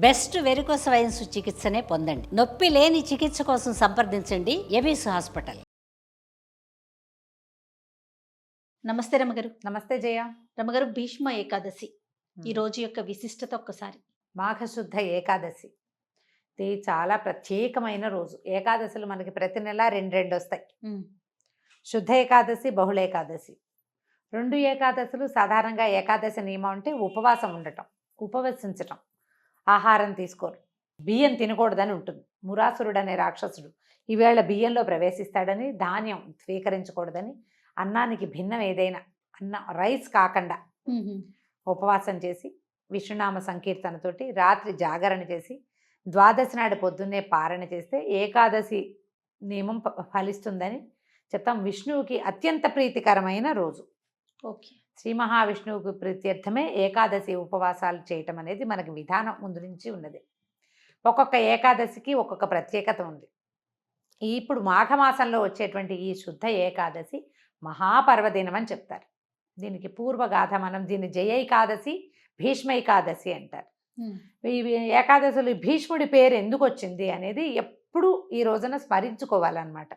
Best varicose veins చికిత్సనే పొందండి. నొప్పి లేని చికిత్స కోసం సంప్రదించండి ఎవిస్ హాస్పిటల్. నమస్తే రమగారు. నమస్తే జయ. రమగారు, భీష్మ ఏకాదశి ఈ రోజు యొక్క విశిష్టత ఒక్కసారి. మాఘశుద్ధ ఏకాదశి ఇది చాలా ప్రత్యేకమైన రోజు. ఏకాదశులు మనకి ప్రతి నెల రెండు వస్తాయి. శుద్ధ ఏకాదశి, బహుళ ఏకాదశి. రెండు ఏకాదశులు సాధారణంగా ఏకాదశి నియమం అంటే ఉపవాసం ఉండటం, ఉపవసించటం, ఆహారం తీసుకోరు, బియ్యం తినకూడదని ఉంటుంది. మురాసురుడు అనే రాక్షసుడు ఈవేళ బియ్యంలో ప్రవేశిస్తాడని, ధాన్యం స్వీకరించకూడదని, అన్నానికి భిన్నం ఏదైనా రైస్ కాకుండా ఉపవాసం చేసి విష్ణునామ సంకీర్తనతోటి రాత్రి జాగరణ చేసి ద్వాదశి నాడు పొద్దున్నే పారణ చేస్తే ఏకాదశి నియమం ఫలిస్తుందని చెప్తాం. విష్ణువుకి అత్యంత ప్రీతికరమైన రోజు. ఓకే. శ్రీ మహావిష్ణువుకి ప్రీత్యర్థమే ఏకాదశి ఉపవాసాలు చేయటం అనేది మనకి విధానం ముందు నుంచి ఉన్నది. ఒక్కొక్క ఏకాదశికి ఒక్కొక్క ప్రత్యేకత ఉంది. ఇప్పుడు మాఘమాసంలో వచ్చేటువంటి ఈ శుద్ధ ఏకాదశి మహాపర్వదినం అని చెప్తారు. దీనికి పూర్వగాథ, మనం దీన్ని జయ ఏకాదశి, భీష్మ ఏకాదశి అంటారు. ఈ ఏకాదశులు భీష్ముడి పేరు ఎందుకు వచ్చింది అనేది ఎప్పుడు ఈ రోజున స్మరించుకోవాలన్నమాట.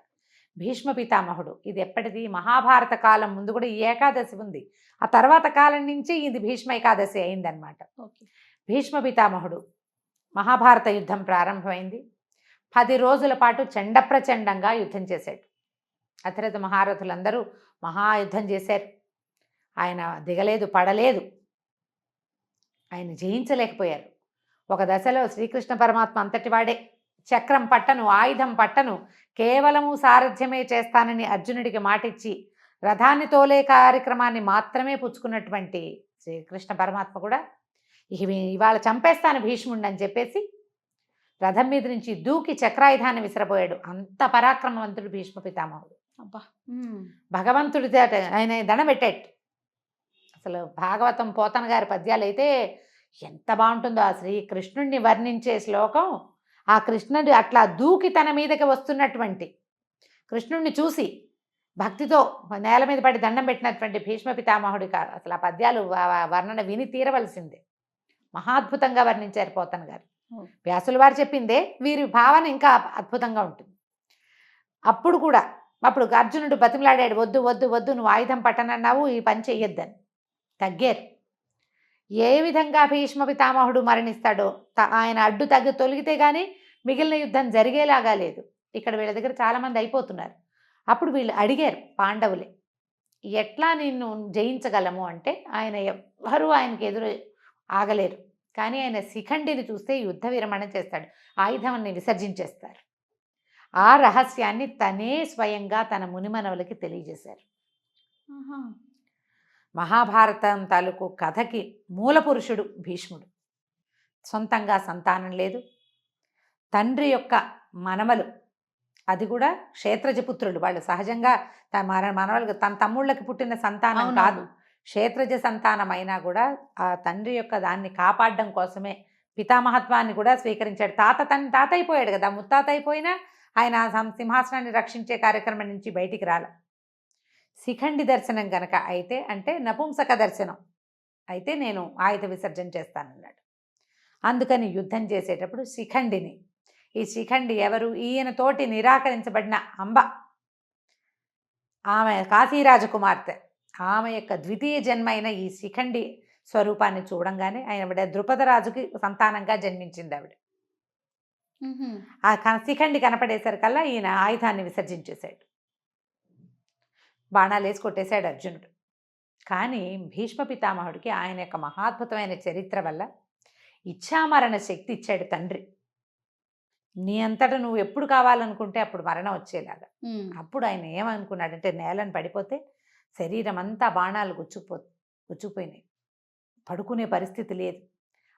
భీష్మ పితామహుడు, ఇది ఎప్పటిది? మహాభారత కాలం ముందు కూడా ఈ ఏకాదశి ఉంది. ఆ తర్వాత కాలం నుంచి ఇది భీష్మ ఏకాదశి అయిందనమాట. భీష్మ పితామహుడు మహాభారత యుద్ధం ప్రారంభమైంది. 10 రోజుల పాటు చండప్రచండంగా యుద్ధం చేశాడు. అతిరథ మహారథులందరూ మహాయుద్ధం చేశారు. ఆయన దిగలేదు, పడలేదు, ఆయన జయించలేకపోయారు. ఒక దశలో శ్రీకృష్ణ పరమాత్మ అంతటి వాడే చక్రం పట్టను, ఆయుధం పట్టను, కేవలము సారథ్యమే చేస్తానని అర్జునుడికి మాటిచ్చి రథాన్ని తోలే కార్యక్రమాన్ని మాత్రమే పుచ్చుకున్నటువంటి శ్రీకృష్ణ పరమాత్మ కూడా ఇవాళ చంపేస్తాను భీష్ముడిని అని చెప్పేసి రథం మీద నుంచి దూకి చక్రాయుధాన్ని విసిరబోయాడు. అంత పరాక్రమవంతుడు భీష్మ పితామహుడు. అబ్బా, భగవంతుడి ఆయన దండబెట్టేట్టు. అసలు భాగవతం పోతన గారి పద్యాలు అయితే ఎంత బాగుంటుందో. ఆ శ్రీకృష్ణుడిని వర్ణించే శ్లోకం, ఆ కృష్ణుడు అట్లా దూకి తన మీదకి వస్తున్నటువంటి కృష్ణుడిని చూసి భక్తితో నేల మీద పడి దండం పెట్టినటువంటి భీష్మ పితామహుడి అసలు ఆ పద్యాలు వర్ణన విని తీరవలసిందే. మహాద్భుతంగా వర్ణించారు పోతన గారు. వ్యాసుల వారు చెప్పిందే వీరి భావన ఇంకా అద్భుతంగా ఉంటుంది. అప్పుడు అర్జునుడు బతిమలాడాడు, వద్దు వద్దు వద్దు, నువ్వు ఆయుధం పట్టనన్నావు, ఈ పని చెయ్యొద్దని. తగ్గారు. ఏ విధంగా భీష్మ పితామహుడు మరణిస్తాడో, ఆయన అడ్డు తొలగితే కానీ మిగిలిన యుద్ధం జరిగేలాగా లేదు. ఇక్కడ వీళ్ళ దగ్గర చాలామంది అయిపోతున్నారు. అప్పుడు వీళ్ళు అడిగారు, పాండవులే, ఎట్లా నిన్ను జయించగలము అంటే ఆయన ఎవ్వరూ ఆయనకి ఎదురు ఆగలేరు. కానీ ఆయన శిఖండిని చూస్తే యుద్ధ విరమణ చేస్తాడు, ఆయుధాన్ని విసర్జించేస్తారు. ఆ రహస్యాన్ని తనే స్వయంగా తన మునిమనవులకి తెలియజేశారు. మహాభారతం తాలూకు కథకి మూల పురుషుడు భీష్ముడు. సొంతంగా సంతానం లేదు. తండ్రి యొక్క మనమలు, అది కూడా క్షేత్రజపుత్రులు. వాళ్ళు సహజంగా మనవలకు తన తమ్ముళ్ళకి పుట్టిన సంతానం కాదు, క్షేత్రజ సంతానం అయినా కూడా ఆ తండ్రి యొక్క దాన్ని కాపాడడం కోసమే పితామహత్వాన్ని కూడా స్వీకరించాడు. తాత అయిపోయాడు కదా, ముత్తాత అయిపోయినా ఆయన సింహాసనాన్ని రక్షించే కార్యక్రమం నుంచి బయటికి రాల. శిఖండి దర్శనం గనక అయితే, అంటే నపుంసక దర్శనం అయితే నేను ఆయుధ విసర్జన చేస్తానన్నాడు. అందుకని యుద్ధం చేసేటప్పుడు శిఖండిని, ఈ శిఖండి ఎవరు? ఈయనతోటి నిరాకరించబడిన అంబ, ఆమె కాశీరాజకుమార్తె, ఆమె యొక్క ద్వితీయ జన్మైన ఈ శిఖండి స్వరూపాన్ని చూడంగానే ఆయన ద్రుపదరాజుకి సంతానంగా జన్మించింది ఆవిడ. ఆ శిఖండి కనపడేసరికల్లా ఈయన ఆయుధాన్ని విసర్జించేశాడు, బాణాలు వేసి కొట్టేశాడు అర్జునుడు. కానీ భీష్మ పితామహుడికి ఆయన యొక్క మహాద్భుతమైన చరిత్ర వల్ల ఇచ్ఛామరణ శక్తి ఇచ్చాడు తండ్రి. నీ అంతటా నువ్వు ఎప్పుడు కావాలనుకుంటే అప్పుడు మరణం వచ్చేలాగా. అప్పుడు ఆయన ఏమనుకున్నాడంటే, నేలను పడిపోతే శరీరం అంతా బాణాలు గుచ్చుకుపోయినాయి, పడుకునే పరిస్థితి లేదు.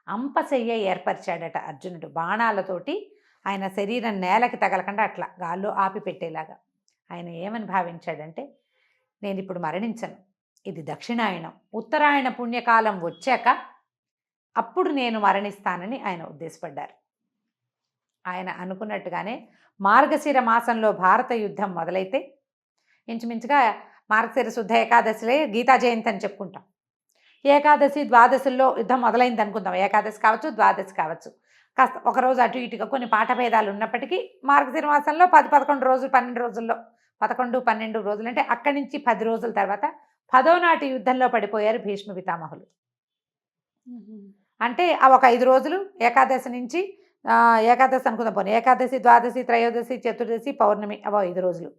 అంపశయ్య ఏర్పరిచాడట అర్జునుడు. బాణాలతోటి ఆయన శరీరం నేలకి తగలకుండా అట్లా గాల్లో ఆపి పెట్టేలాగా. ఆయన ఏమని భావించాడంటే, నేను ఇప్పుడు మరణించను, ఇది దక్షిణాయనం, ఉత్తరాయణ పుణ్యకాలం వచ్చాక అప్పుడు నేను మరణిస్తానని ఆయన ఉద్దేశపడ్డారు. ఆయన అనుకున్నట్టుగానే మార్గశిర మాసంలో భారత యుద్ధం మొదలైతే ఇంచుమించుగా మార్గశిర శుద్ధ ఏకాదశిలే గీతా జయంతి అని చెప్పుకుంటాం. ఏకాదశి ద్వాదశుల్లో యుద్ధం మొదలైంది అనుకుందాం. ఏకాదశి కావచ్చు, ద్వాదశి కావచ్చు. కాస్త ఒకరోజు అటు ఇటుగా కొన్ని పాఠభేదాలు ఉన్నప్పటికీ మార్గశిర మాసంలో 10-11 రోజులు 12 రోజుల్లో 11-12 రోజులు అంటే అక్కడి నుంచి 10 రోజుల తర్వాత 10వ నాటి యుద్ధంలో పడిపోయారు భీష్మ పితామహులు. అంటే ఆ ఒక 5 రోజులు ఏకాదశి నుంచి ఏకాదశి అనుకుందాం పోనీ, ఏకాదశి, ద్వాదశి, త్రయోదశి, చతుర్దశి, పౌర్ణమి అవో 5 రోజులు.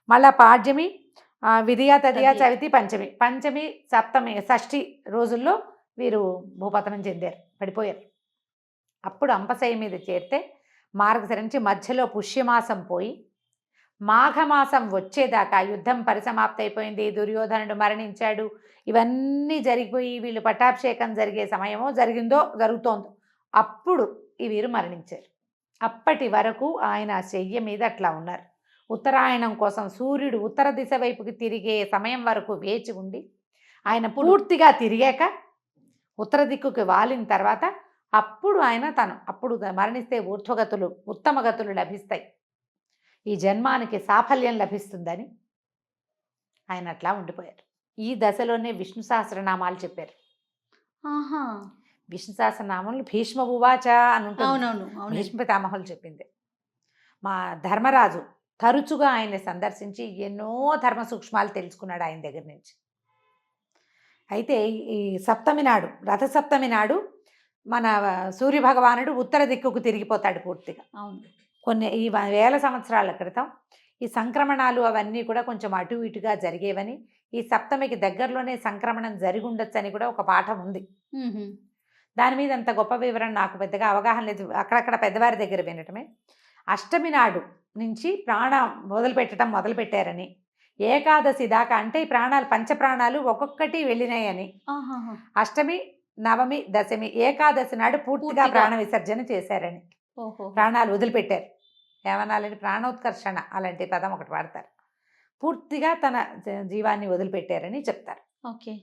మళ్ళా పాడ్యమి, విధియ, తదియ, చవితి, పంచమి, పంచమి, సప్తమి, షష్ఠి రోజుల్లో వీరు భూపతనం చెందారు, పడిపోయారు. అప్పుడు అంపశయ్య మీద చేరితే మార్గశిర నుంచి మధ్యలో పుష్యమాసం పోయి మాఘమాసం వచ్చేదాకా యుద్ధం పరిసమాప్తి అయిపోయింది, దుర్యోధనుడు మరణించాడు, ఇవన్నీ జరిగిపోయి వీళ్ళు పట్టాభిషేకం జరిగే సమయమో జరుగుతోందో అప్పుడు ఈ వీరు మరణించారు. అప్పటి వరకు ఆయన శయ్య మీద అట్లా ఉన్నారు. ఉత్తరాయణం కోసం సూర్యుడు ఉత్తర దిశ వైపుకి తిరిగే సమయం వరకు వేచి ఉండి ఆయన పూర్తిగా తిరిగాక ఉత్తర దిక్కుకి వాలిన తర్వాత అప్పుడు ఆయన అప్పుడు మరణిస్తే ఊర్ధ్వగతులు, ఉత్తమ గతులు లభిస్తాయి, ఈ జన్మానికి సాఫల్యం లభిస్తుందని ఆయన అట్లా ఉండిపోయారు. ఈ దశలోనే విష్ణు సహస్రనామాలు చెప్పారు. విష్ణు సహస్రనామాలు భీష్మ ఉవాచ అని ఉంటుంది. భీష్మ పితామహులు చెప్పింది. మా ధర్మరాజు తరచుగా ఆయన్ని సందర్శించి ఎన్నో ధర్మ సూక్ష్మాలు తెలుసుకున్నాడు ఆయన దగ్గర నుంచి. అయితే ఈ సప్తమి నాడు, రథసప్తమి నాడు మన సూర్యభగవానుడు ఉత్తర దిక్కుకు తిరిగిపోతాడు పూర్తిగా. కొన్ని ఈ వేల సంవత్సరాల క్రితం ఈ సంక్రమణాలు అవన్నీ కూడా కొంచెం అటు ఇటుగా జరిగేవని, ఈ సప్తమికి దగ్గరలోనే సంక్రమణం జరిగి ఉండొచ్చు అని కూడా ఒక పాఠం ఉంది. దాని మీద అంత గొప్ప వివరణ నాకు పెద్దగా అవగాహన లేదు, అక్కడక్కడ పెద్దవారి దగ్గర వినటమే. అష్టమి నాడు నుంచి ప్రాణం మొదలుపెట్టారని, ఏకాదశి దాకా అంటే ఈ ప్రాణాలు పంచప్రాణాలు ఒక్కొక్కటి వెళ్ళినాయని, అష్టమి, నవమి, దశమి, ఏకాదశి నాడు పూర్తిగా ప్రాణ విసర్జన చేశారని, ప్రాణాలు వదిలిపెట్టారు. ఏమనాలంటే ప్రాణోత్కర్షణ అలాంటి పదం ఒకటి వాడతారు. పూర్తిగా తన జీవాన్ని వదిలిపెట్టారని చెప్తారు. ఓకే.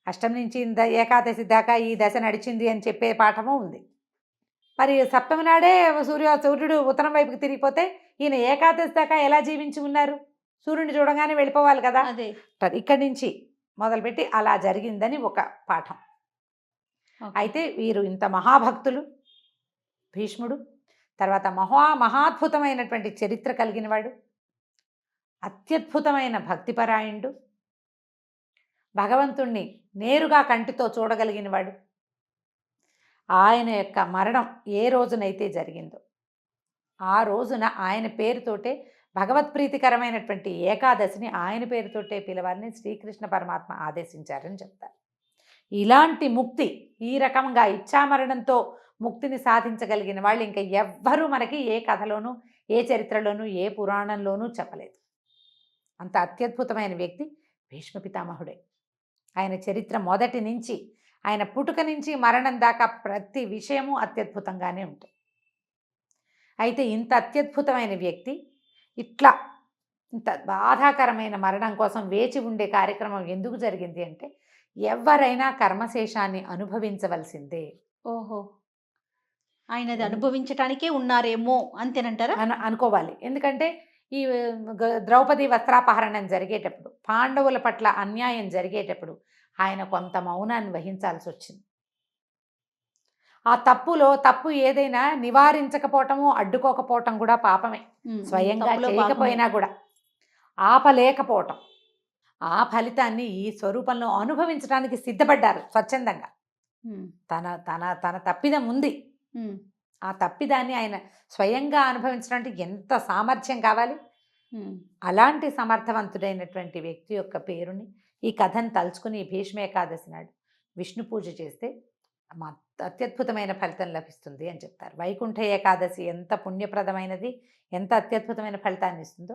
అష్టమి నుంచి ఏకాదశి దాకా ఈ దశ నడిచింది అని చెప్పే పాఠము ఉంది. మరి సప్తమి నాడే సూర్యుడు ఉత్తరం వైపుకి తిరిగిపోతే ఈయన ఏకాదశి దాకా ఎలా జీవించి ఉన్నారు? సూర్యుడిని చూడగానే వెళ్ళిపోవాలి కదా. ఇక్కడి నుంచి మొదలుపెట్టి అలా జరిగిందని ఒక పాఠం. అయితే వీరు ఇంత మహాభక్తులు భీష్ముడు, తర్వాత మహాద్భుతమైనటువంటి చరిత్ర కలిగిన వాడు, అత్యద్భుతమైన భక్తిపరాయణుడు, భగవంతుణ్ణి నేరుగా కంటితో చూడగలిగిన వాడు. ఆయన యొక్క మరణం ఏ రోజునైతే జరిగిందో ఆ రోజున ఆయన పేరుతోటే భగవత్ప్రీతికరమైనటువంటి ఏకాదశిని ఆయన పేరుతోటే పిలవాలని శ్రీకృష్ణ పరమాత్మ ఆదేశించారని చెప్తారు. ఇలాంటి ముక్తి, ఈ రకంగా ఇచ్ఛామరణంతో ముక్తిని సాధించగలిగిన వాళ్ళు ఇంకా ఎవ్వరూ మనకి ఏ కథలోనూ, ఏ చరిత్రలోనూ, ఏ పురాణంలోనూ చెప్పలేదు. అంత అత్యద్భుతమైన వ్యక్తి భీష్మ పితామహుడే. ఆయన చరిత్ర మొదటి నుంచి, ఆయన పుట్టుక నుంచి మరణం దాకా ప్రతి విషయము అత్యద్భుతంగానే ఉంటుంది. అయితే ఇంత అత్యద్భుతమైన వ్యక్తి ఇంత బాధాకరమైన మరణం కోసం వేచి ఉండే కార్యక్రమం ఎందుకు జరిగింది అంటే, ఎవరైనా కర్మశేషాన్ని అనుభవించవలసిందే. ఓహో, ఆయనది అనుభవించటానికే ఉన్నారేమో అంతేనంటారా? అనుకోవాలి. ఎందుకంటే ఈ ద్రౌపది వస్త్రాపహరణం జరిగేటప్పుడు, పాండవుల పట్ల అన్యాయం జరిగేటప్పుడు ఆయన కొంత మౌనాన్ని వహించాల్సి వచ్చింది. ఆ తప్పు ఏదైనా నివారించకపోవటము, అడ్డుకోకపోవటం కూడా పాపమే. స్వయంగా చేయకపోయినా కూడా ఆపలేకపోవటం, ఆ ఫలితాన్ని ఈ స్వరూపంలో అనుభవించడానికి సిద్ధపడ్డారు స్వచ్ఛందంగా. తన తప్పిదం ఉంది, ఆ తప్పిదాన్ని ఆయన స్వయంగా అనుభవించడానికి ఎంత సామర్థ్యం కావాలి. అలాంటి సమర్థవంతుడైనటువంటి వ్యక్తి యొక్క పేరుని, ఈ కథను తలుచుకుని భీష్మ ఏకాదశి నాడు విష్ణు పూజ చేస్తే అత్యద్భుతమైన ఫలితం లభిస్తుంది అని చెప్తారు. వైకుంఠ ఏకాదశి ఎంత పుణ్యప్రదమైనది, ఎంత అత్యద్భుతమైన ఫలితాన్ని ఇస్తుందో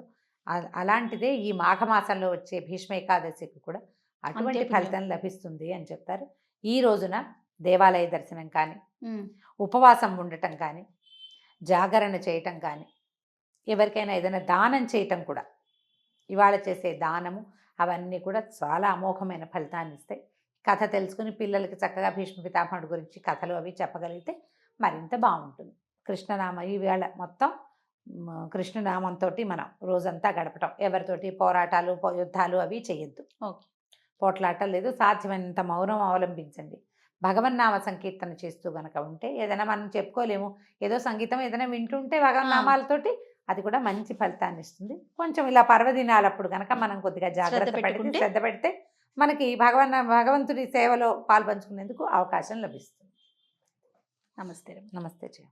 అలాంటిదే ఈ మాఘమాసంలో వచ్చే భీష్మ ఏకాదశికి కూడా అటువంటి ఫలితం లభిస్తుంది అని చెప్తారు. ఈ రోజున దేవాలయ దర్శనం కానీ, ఉపవాసం ఉండటం కానీ, జాగరణ చేయటం కానీ, ఎవరికైనా ఏదైనా దానం చేయటం కూడా, ఇవాళ చేసే దానము అవన్నీ కూడా చాలా అమోఘమైన ఫలితాన్ని ఇస్తాయి. కథ తెలుసుకుని పిల్లలకి చక్కగా భీష్మ పితామహుడి గురించి కథలు అవి చెప్పగలిగితే మరింత బాగుంటుంది. కృష్ణనామ ఈవేళ మొత్తం కృష్ణనామంతో మనం రోజంతా గడపటం, ఎవరితోటి పోరాటాలు యుద్ధాలు అవి చేయొద్దు, పోట్లాట లేదు, సాధ్యమైనంత మౌనం అవలంబించండి. భగవన్నామ సంకీర్తన చేస్తూ గనక ఉంటే ఏదైనా మనం చెప్పుకోలేము, ఏదో సంగీతం ఏదైనా వింటుంటే భగవన్నామాలతోటి అది కూడా మంచి ఫలితాన్ని ఇస్తుంది. కొంచెం ఇలా పర్వదినాలప్పుడు గనక మనం కొద్దిగా జాగ్రత్త పడితే, పెట్టుకుంటే? శ్రద్ధ పెడితే మనకి భగవంతుడి సేవలో పాల్పంచుకునేందుకు అవకాశం లభిస్తుంది. నమస్తే రమ్య. నమస్తే జయ.